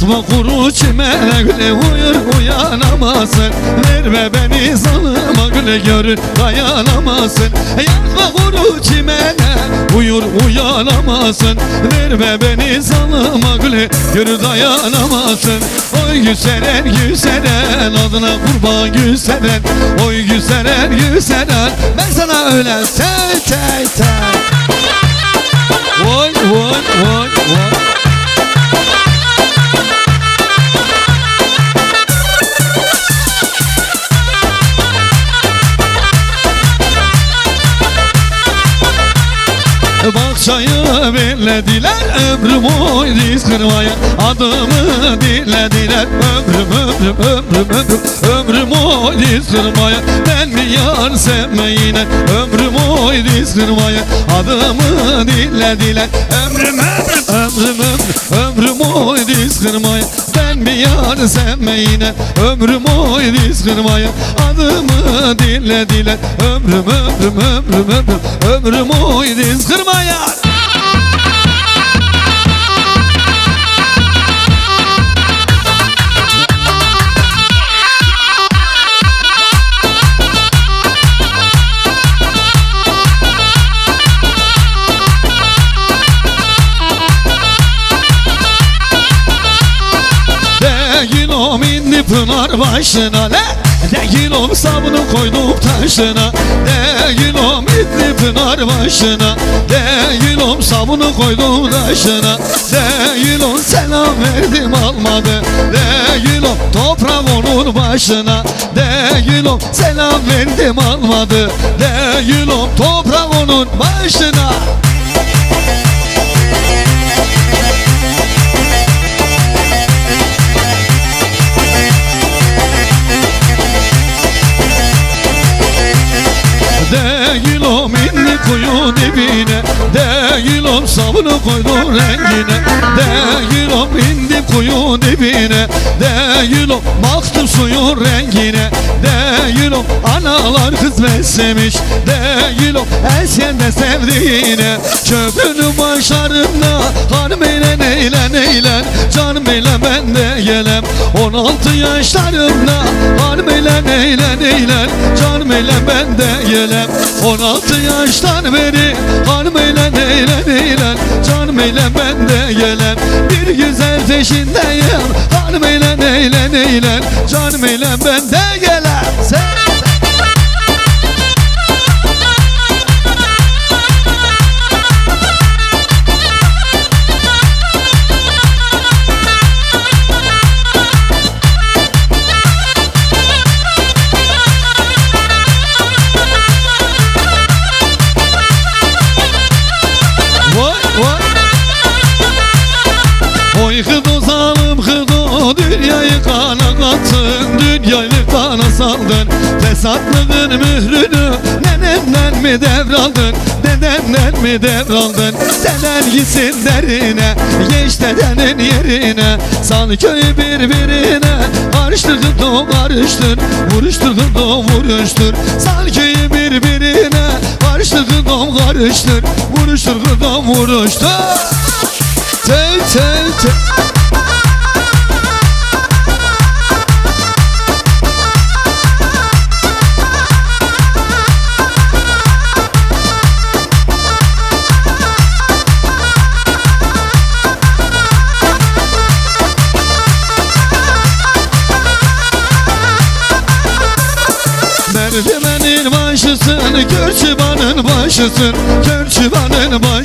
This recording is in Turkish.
Yatma kuru çimene güle uyur uyanamazsın. Verme beni zalıma güle görür dayanamazsın. Yatma kuru çimene uyur uyanamazsın. Verme beni zalıma güle görür dayanamazsın. Oy güseren güseren adına kurban güseren. Oy güseren güseren ben sana öyle tel tel tel. Oy oy oy oy. Bahçayı bellediler ömrüm oy diz kırmaya. Adımı dinlediler ömrüm oy diz kırmaya. Ben mi yar sevmeyine ömrüm oy diz kırmaya. Adımı dinlediler ömrüm oy diz kırmaya. Ben mi yar sevmeyine ömrüm oy diz kırmaya. Adımı dinlediler ömrüm oy diz kırmaya. Değilim indi pınar başına le. Değilim sabunu koyduk taşına. Değilim indi pınar başına. Değilim sabunu koyduk taşına. Değilim selam verdim almadı. Değilim toprak onun başına. Değilim selam verdim almadı. Değilim toprak onun başına. Değilim indi kuyu dibine. Değilim sabunu koydum rengine. Değilim indi kuyu dibine. Değilim baktım suyun rengine. Değilim analar kız beslemiş. Değilim esken de sevdiğine. Köprünün başlarında hanım eğlen eğlen eğlen. Canım eğlen ben de gelem. 16 yaşlarımda hanım eğlen eğlen eğlen. Canım eğlen ben de gelem. 16 yaştan beri hanım eğlen eğlen eğlen. Canım eğlen ben de gelen. Bir güzel peşindeyim hanım eğlen eğlen eğlen. Canım eğlen ben de gelen. Oy hıdo zalim hıdo dünyayı kana kattın. Dünyayı kana saldın. Fesatlığın mührünü nenenden mi devraldın? Dedenden mi devraldın? Deden gitsin derine, geç dedenin yerine. Sal köyü birbirine, karıştır hıdo karıştır. Vuruştur hıdo vuruştur. Sal köyü birbirine, karıştır hıdo karıştır. Vuruştur hıdo vuruştur. Tey tey tey. Merdivenin başısın, Körçübanın başısın, Körçübanın başısın.